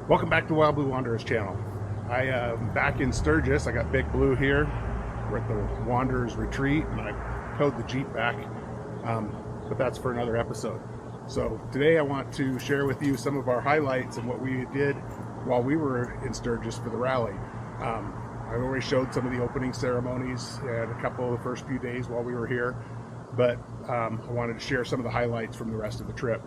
Welcome back to Wild Blue Wanderers channel. I am back in Sturgis. I got Big Blue here. We're at the Wanderers Retreat and I towed the Jeep back, but that's for another episode. So today I want to share with you some of our highlights and what we did while we were in Sturgis for the rally. I already showed some of the opening ceremonies and a couple of the first few days while we were here, but I wanted to share some of the highlights from the rest of the trip.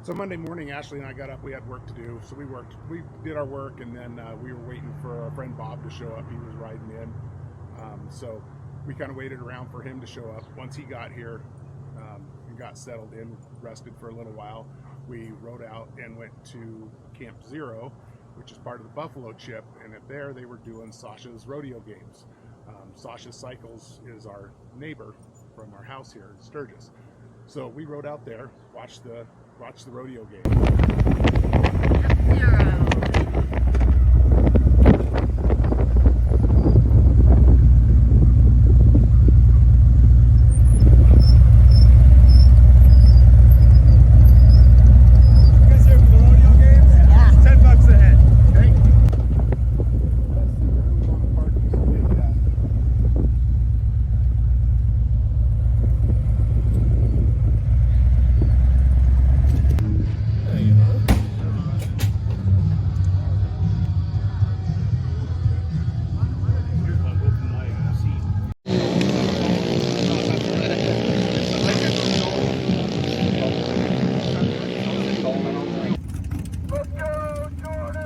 So Monday morning, Ashley and I got up. We had work to do, so we did our work, and then we were waiting for our friend Bob to show up. He was riding in, so we kind of waited around for him to show up. Once he got here and got settled in, rested for a little while, we rode out and went to Camp Zero, which is part of the Buffalo Chip, and at there they were doing Sasha's rodeo games. Sasha Cycles is our neighbor from our house here in Sturgis, so we rode out there, watched the rodeo game.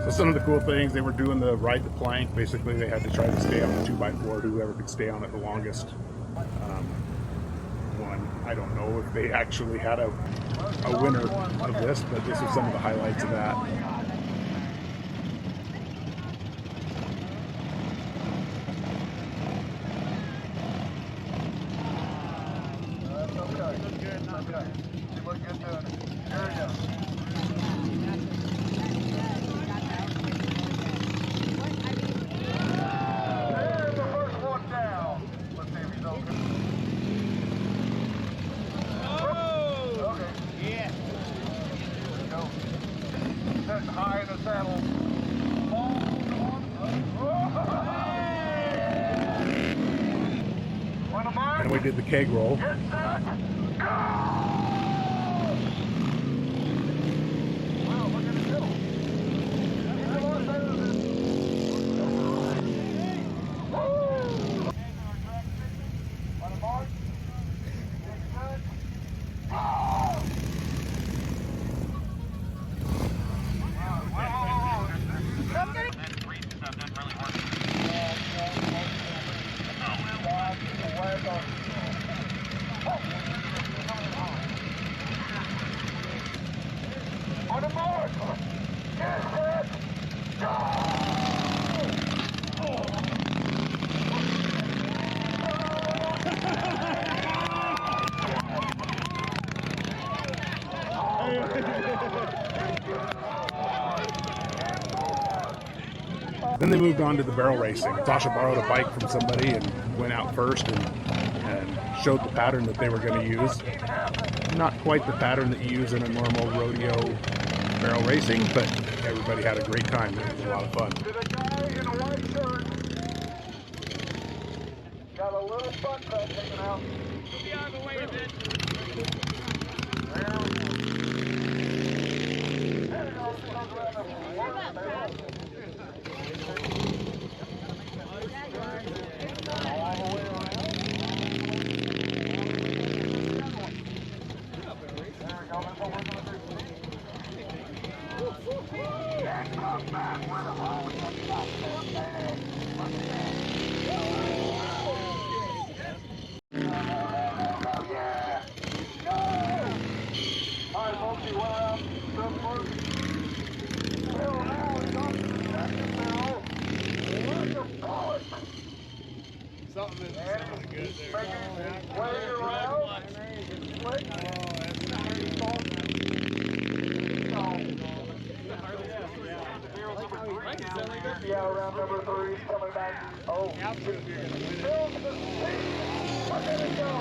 Some of the cool things, they were doing the ride the plank. Basically, they had to try to stay on the 2x4, whoever could stay on it the longest. I don't know if they actually had a winner of this, but this is some of the highlights of that. High in the saddle. And we did the keg roll. Then they moved on to the barrel racing. Sasha borrowed a bike from somebody and went out first and showed the pattern that they were going to use. Not quite the pattern that you use in a normal rodeo barrel racing, but everybody had a great time. It was a lot of fun. To the guy in a white shirt, got a little butt crack taken out. We'll be on the way a bit. There we go. Something isn't sounding good there. Yeah, round number 3 coming back. Oh, fills the seat. We're gonna go.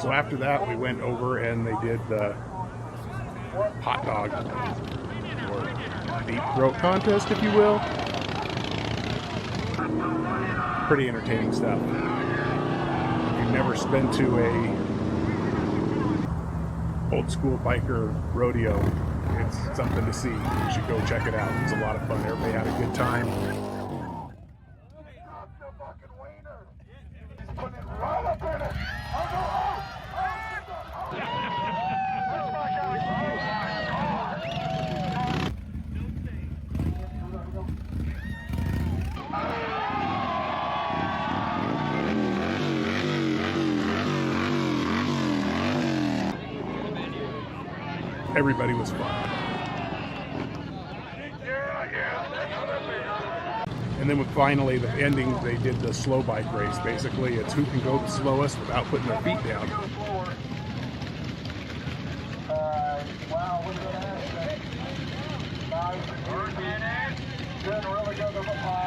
So after that, we went over and they did the hot dog or deep throat contest, if you will. Pretty entertaining stuff. If you've never been to a old school biker rodeo, it's something to see. You should go check it out. It's a lot of fun. Everybody had a good time. Everybody was fun. And then finally, the ending, they did the slow bike race. Basically, it's who can go the slowest without putting their feet down. Wow, look at that. Nice. Didn't really go to the pile.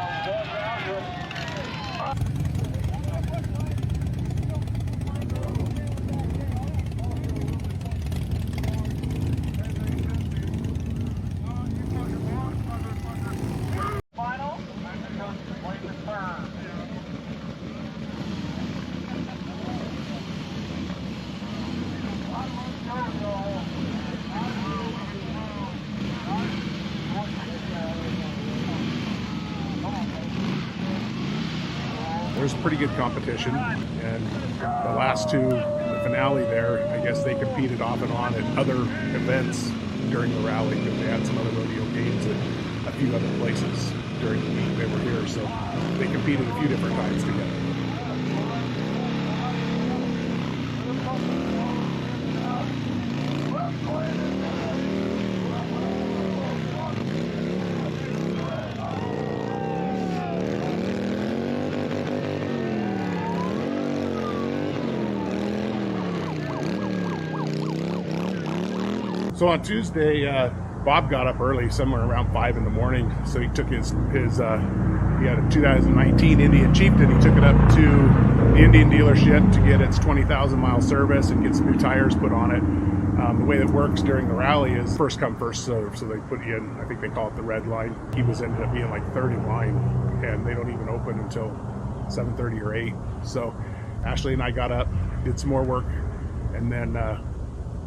There's pretty good competition, and the last two, the finale there, I guess they competed off and on at other events during the rally, because they had some other rodeo games at a few other places during the week they were here, so they competed a few different times together. So on Tuesday, Bob got up early, somewhere around 5 in the morning. So he took his he had a 2019 Indian Chieftain. He took it up to the Indian dealership to get its 20,000 mile service and get some new tires put on it. The way that works during the rally is first come, first serve. So they put you in, I think they call it the red line. He ended up being like third in line, and they don't even open until 7:30 or 8. So Ashley and I got up, did some more work, and then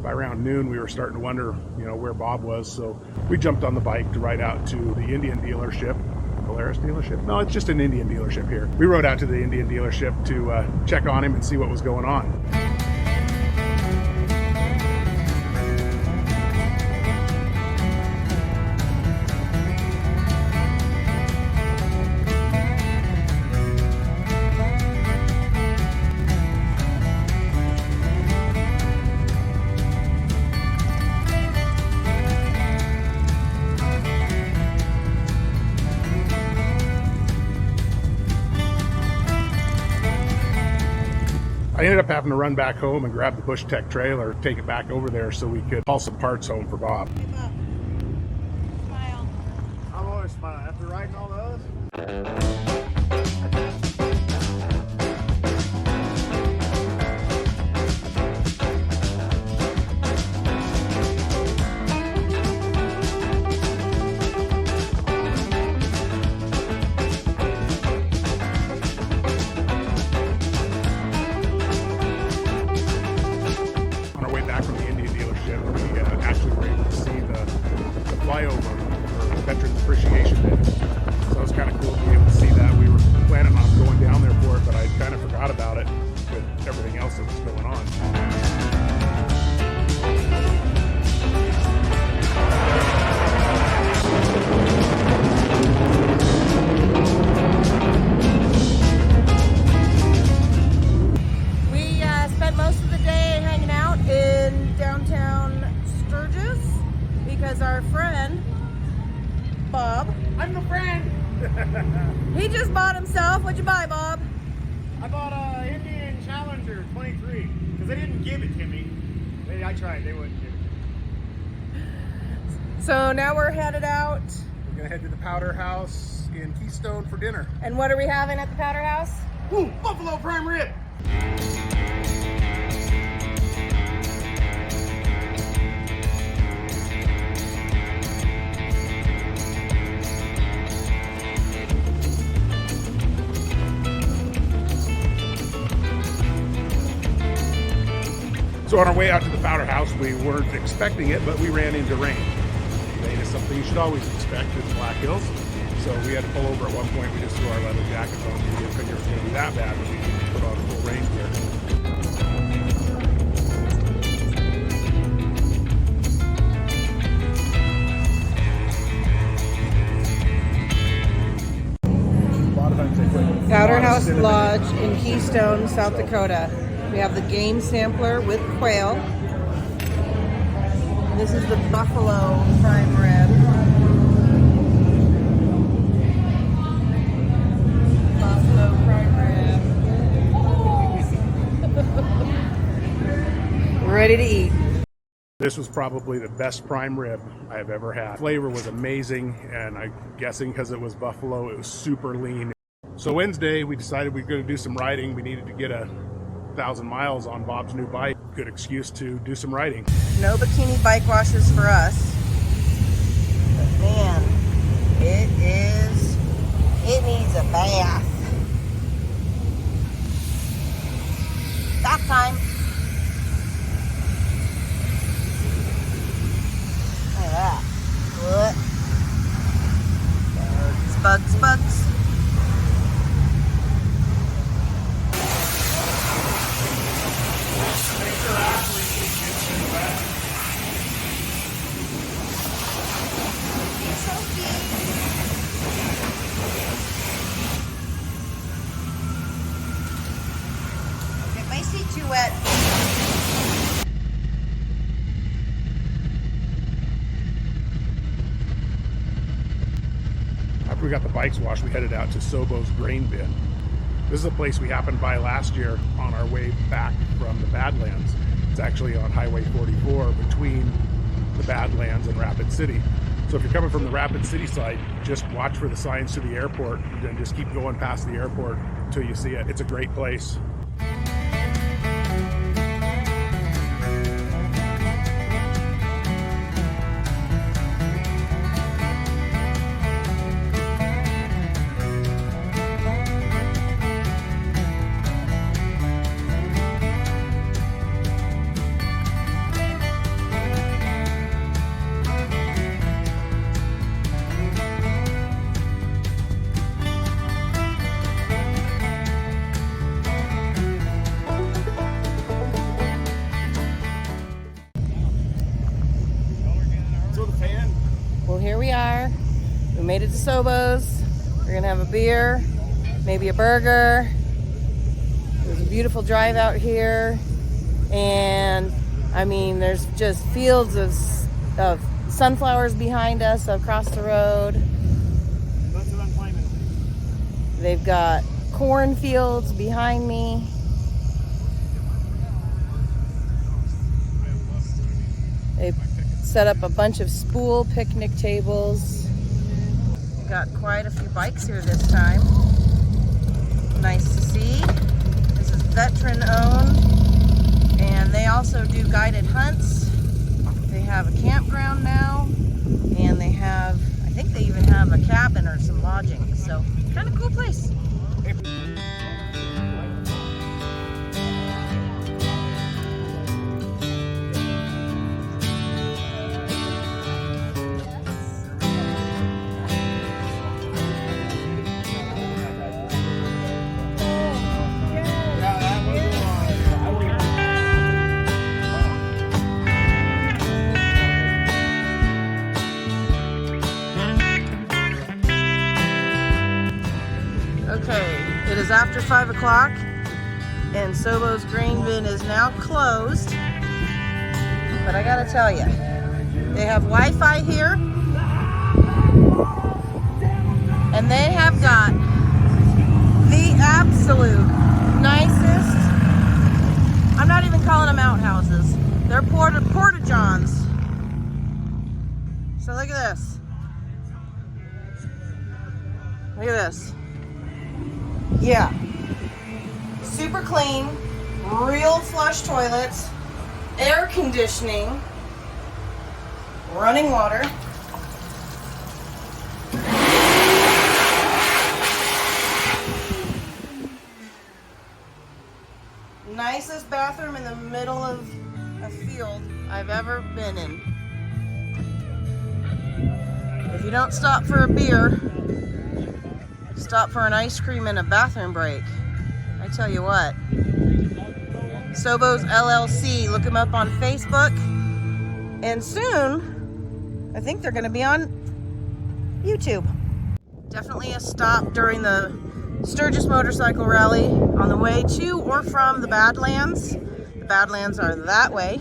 by around noon we were starting to wonder, where Bob was. So we jumped on the bike to ride out to the Indian dealership. Polaris dealership? No, it's just an Indian dealership here. We rode out to the Indian dealership to check on him and see what was going on. I ended up having to run back home and grab the Bush Tech trailer, take it back over there so we could haul some parts home for Bob. Hey, Bob. Smile. I'm always smiling after riding all those. Flyover for Veterans Appreciation Day. So it was kind of cool to be able to see that. We were planning on going down there for it, but I kind of forgot about it with everything else that was going on. We spent most of the day hanging out in downtown Sturgis because our friend, Bob. I'm the friend. He just bought himself. What'd you buy, Bob? I bought a Indian Challenger 23 because they didn't give it to me. I tried, they wouldn't give it. So now we're headed out. We're gonna head to the Powder House in Keystone for dinner. And what are we having at the Powder House? Ooh, buffalo prime rib. So on our way out to the Powder House, we weren't expecting it, but we ran into rain. Rain is something you should always expect in the Black Hills. So we had to pull over at one point. We just threw our leather jackets on. We didn't figure it was going to be that bad, but we needed to put on full rain gear. Powder House Lodge in Keystone, South Dakota. We have the game sampler with quail. This is the buffalo prime rib. Buffalo prime rib. We're ready to eat. This was probably the best prime rib I have ever had. Flavor was amazing, and I'm guessing because it was buffalo, it was super lean. So Wednesday, we decided we were going to do some riding. We needed to get 1,000 miles on Bob's new bike. Good excuse to do some riding. No bikini bike washes for us. But man, it needs a bath. Bath time. Look at that. What? Bugs, bugs. Get my seat too wet. After we got the bikes washed, we headed out to Sobo's grain bin. This is a place we happened by last year on our way back from the Badlands. It's actually on Highway 44 between the Badlands and Rapid City. So if you're coming from the Rapid City side, just watch for the signs to the airport and just keep going past the airport until you see it. It's a great place. here we are. We made it to Sobo's. We're gonna have a beer, maybe a burger. There's a beautiful drive out here. And I mean, there's just fields of sunflowers behind us across the road. Lots of unemployment. They've got cornfields behind me. They've set up a bunch of spool picnic tables. Got quite a few bikes here this time. Nice to see. This is veteran owned, and they also do guided hunts. They have a campground now, and they have, I think they even have a cabin or some lodging. So kind of cool place. Okay, it is after 5 o'clock and Sobo's grain bin is now closed. But I gotta tell you, they have Wi-Fi here and they have got the absolute nicest, I'm not even calling them outhouses, they're porta-johns. So look at this. Look at this. Yeah, super clean, real flush toilets, air conditioning, running water. Nicest bathroom in the middle of a field I've ever been in. If you don't stop for a beer, stop for an ice cream and a bathroom break. I tell you what. Sobo's LLC. Look them up on Facebook. And soon, I think they're going to be on YouTube. Definitely a stop during the Sturgis Motorcycle Rally on the way to or from the Badlands. The Badlands are that way.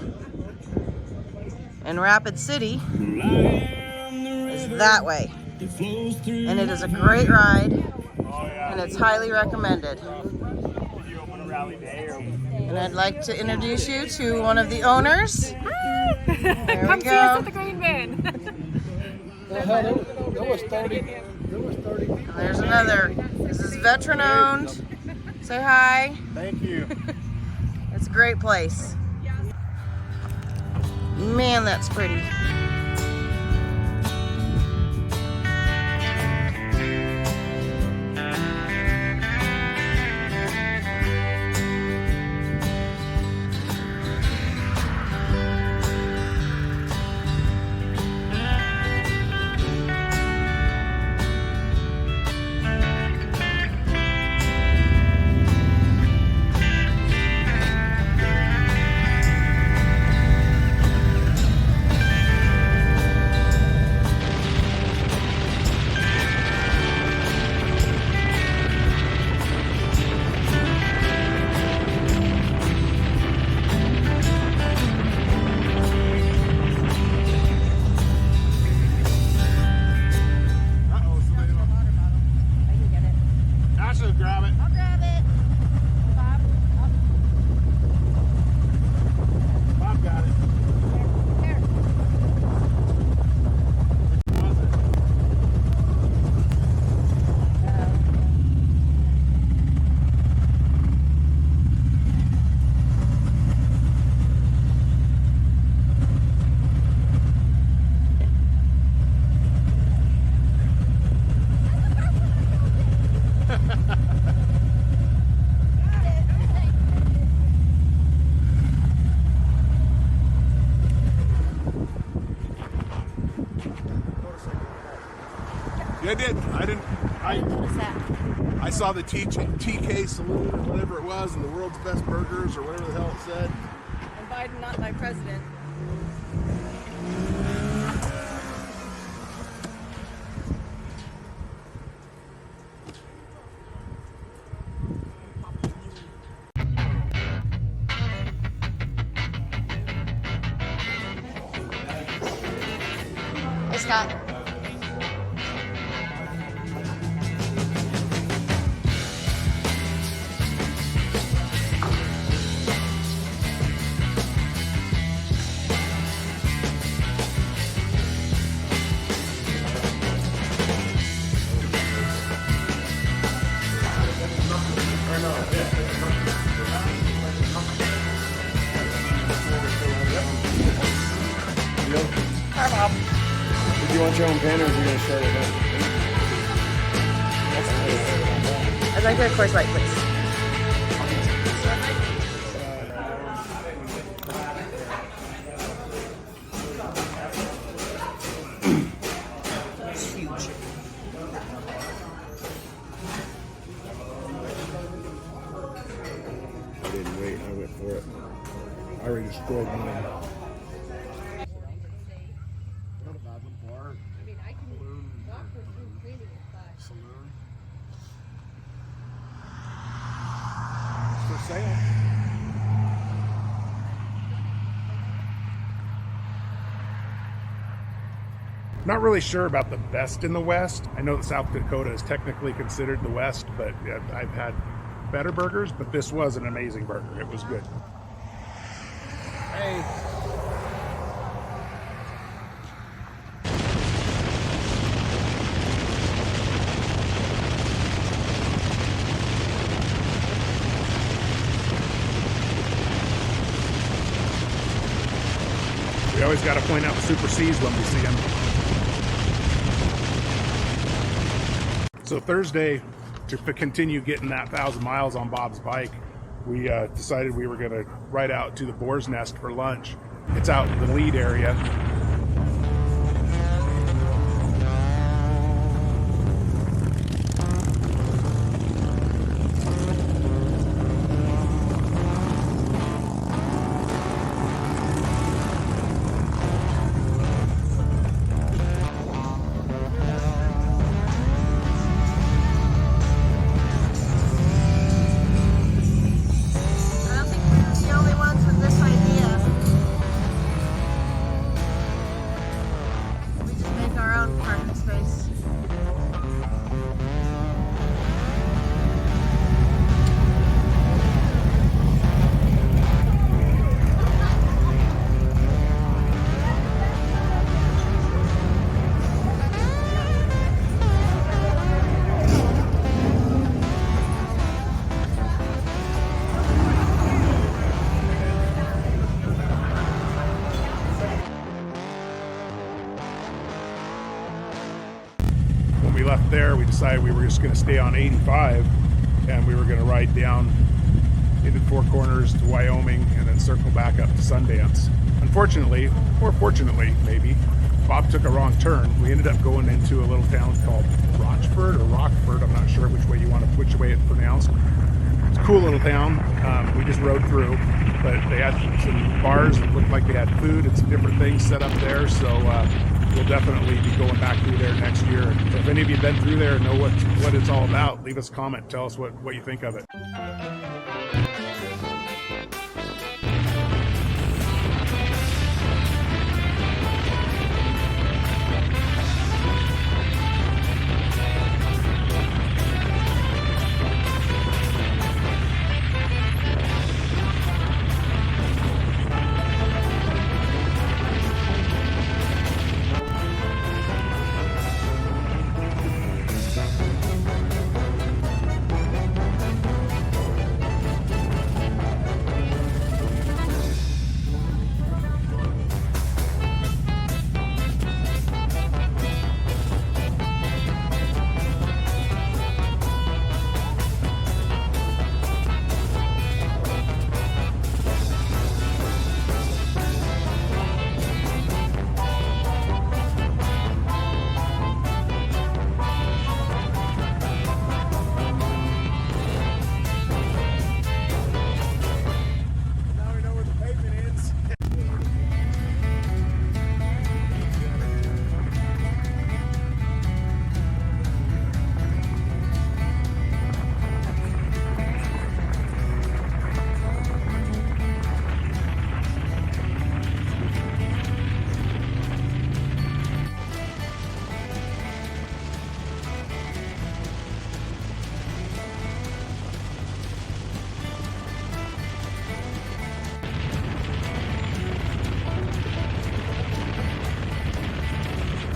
And Rapid City is that way. And it is a great ride, and it's highly recommended. And I'd like to introduce you to one of the owners. There Come we see us go. at the grain bin. And there's another. This is veteran owned. Say hi. Thank you. It's a great place. Man, that's pretty. Sasha, grab it. I'll grab it. Bob, Bob got it. here. Yeah, I did. What's that? I saw the TK Saloon or whatever it was, and the world's best burgers or whatever the hell it said. And Biden not my president. cat. Hi, Bob. Did you want your own pen or are you going to share with them? I'd like a Coors Light, please. It's huge. I didn't wait. I went for it. I already destroyed mine. For sale. Not really sure about the best in the West. I know that South Dakota is technically considered the West, but I've had better burgers, but this was an amazing burger. It was good. Hey. We always got to point out the Super C's when we see them. So Thursday, to continue getting that 1,000 miles on Bob's bike, we decided we were going to ride out to the Boars Nest for lunch. It's out in the lead area. When we left there, we decided we were just going to stay on 85 and we were going to ride down into Four Corners to Wyoming and then circle back up to Sundance. Unfortunately, or fortunately maybe, Bob took a wrong turn. We ended up going into a little town called Rochford or Rockford. I'm not sure which way it's pronounced. It's a cool little town. We just rode through, but they had some bars that looked like they had food and some different things set up there. So we'll definitely be going back through there next year. If any of you have been through there and know what it's all about, leave us a comment. Tell us what you think of it.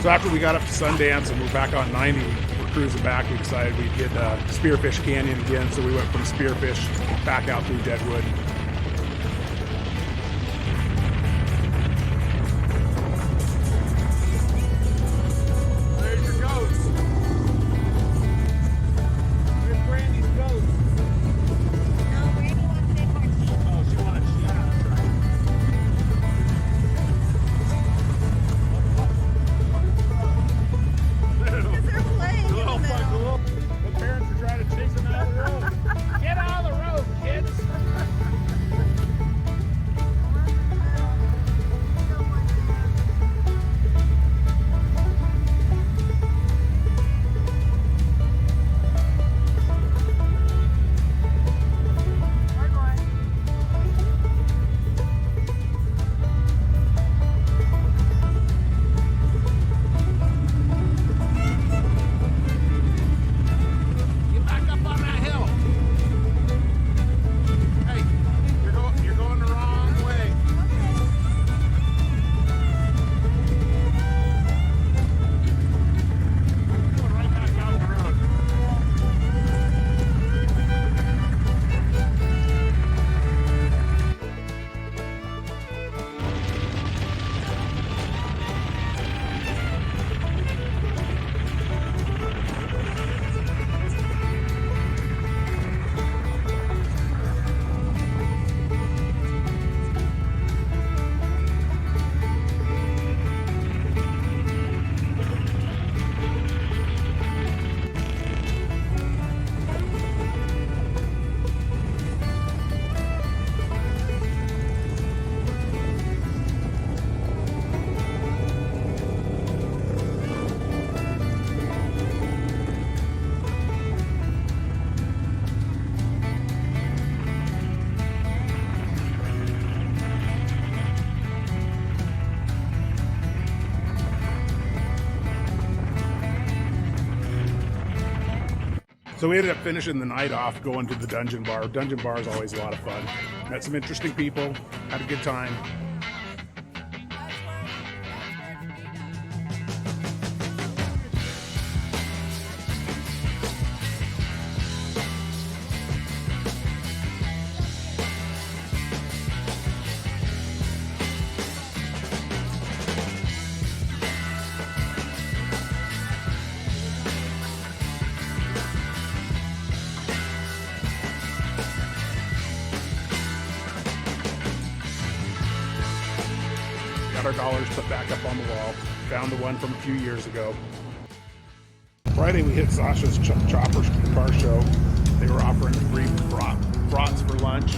So after we got up to Sundance and we're back on 90, we're cruising back, we decided we'd hit Spearfish Canyon again. So we went from Spearfish back out through Deadwood. There's your goats. There's Brandy's goats. No, Randy wants big horse. Oh, she wanted sheep. That's right. Because they're playing in the middle. The parents are trying to chase them out of the road. Get out of the road, kids! Get back up on that hill. Hey, you're going the wrong way. Going right back down the road. So we ended up finishing the night off going to the Dungeon Bar. Dungeon Bar is always a lot of fun. Met some interesting people, had a good time. Got our dollars put back up on the wall. Found the one from a few years ago. Friday we hit Sasha's Chopper Car Show. They were offering free brats for lunch.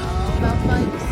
All about bikes.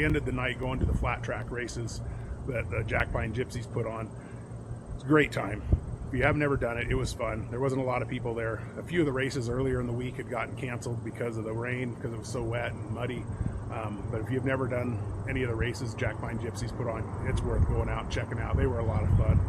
ended the night going to the flat track races that the Jack Pine Gypsies put on. It's a great time. If you have never done it, it was fun. There wasn't a lot of people there. A few of the races earlier in the week had gotten canceled because of the rain, because it was so wet and muddy. But if you've never done any of the races Jack Pine Gypsies put on, it's worth going out and checking out. They were a lot of fun.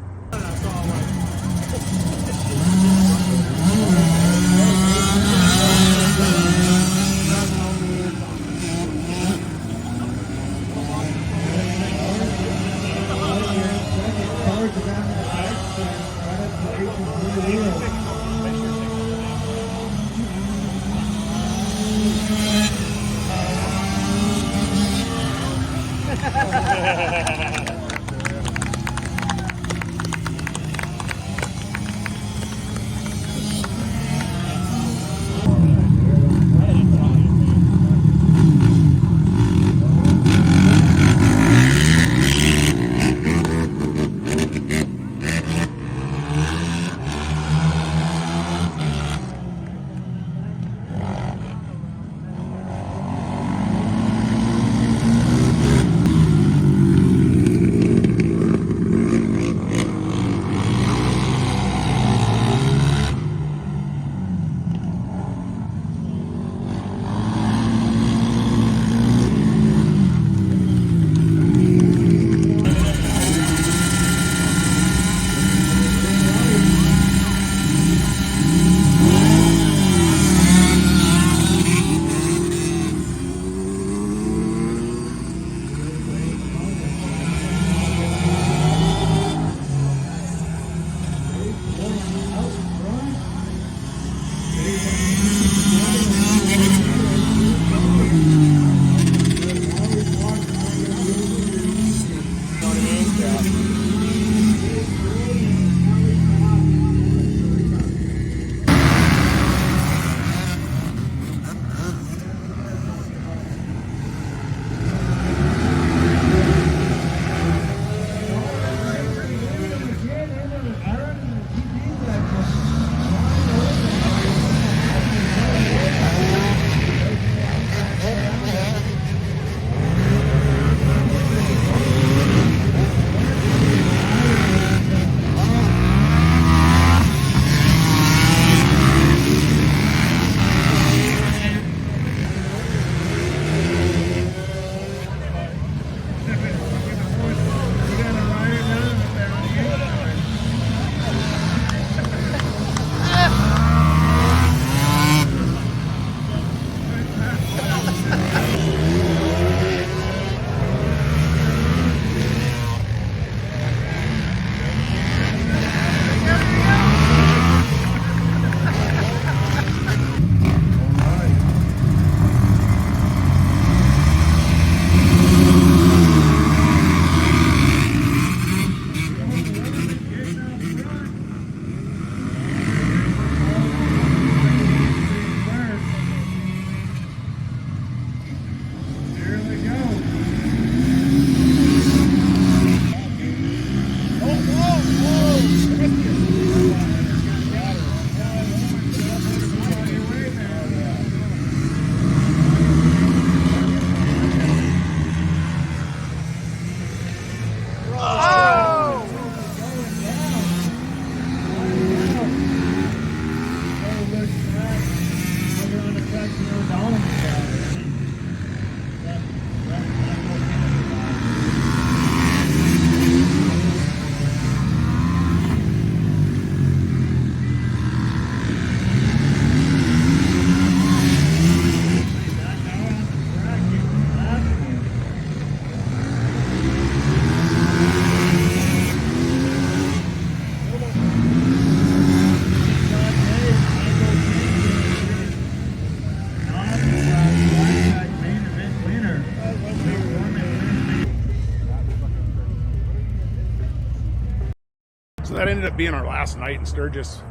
that ended up being our last night in Sturgis.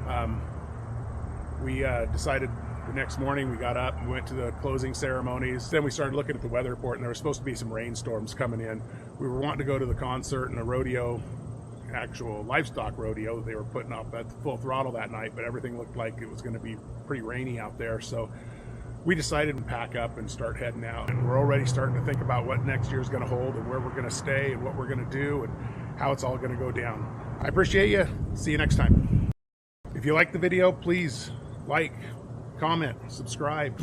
We decided the next morning, we got up and went to the closing ceremonies. Then we started looking at the weather report, and there was supposed to be some rainstorms coming in. We were wanting to go to the concert and the rodeo, actual livestock rodeo they were putting up at full throttle that night, but everything looked like it was going to be pretty rainy out there. So we decided to pack up and start heading out. And we're already starting to think about what next year's going to hold and where we're going to stay and what we're going to do and how it's all going to go down. I appreciate you. See you next time. If you like the video, please like, comment, subscribe.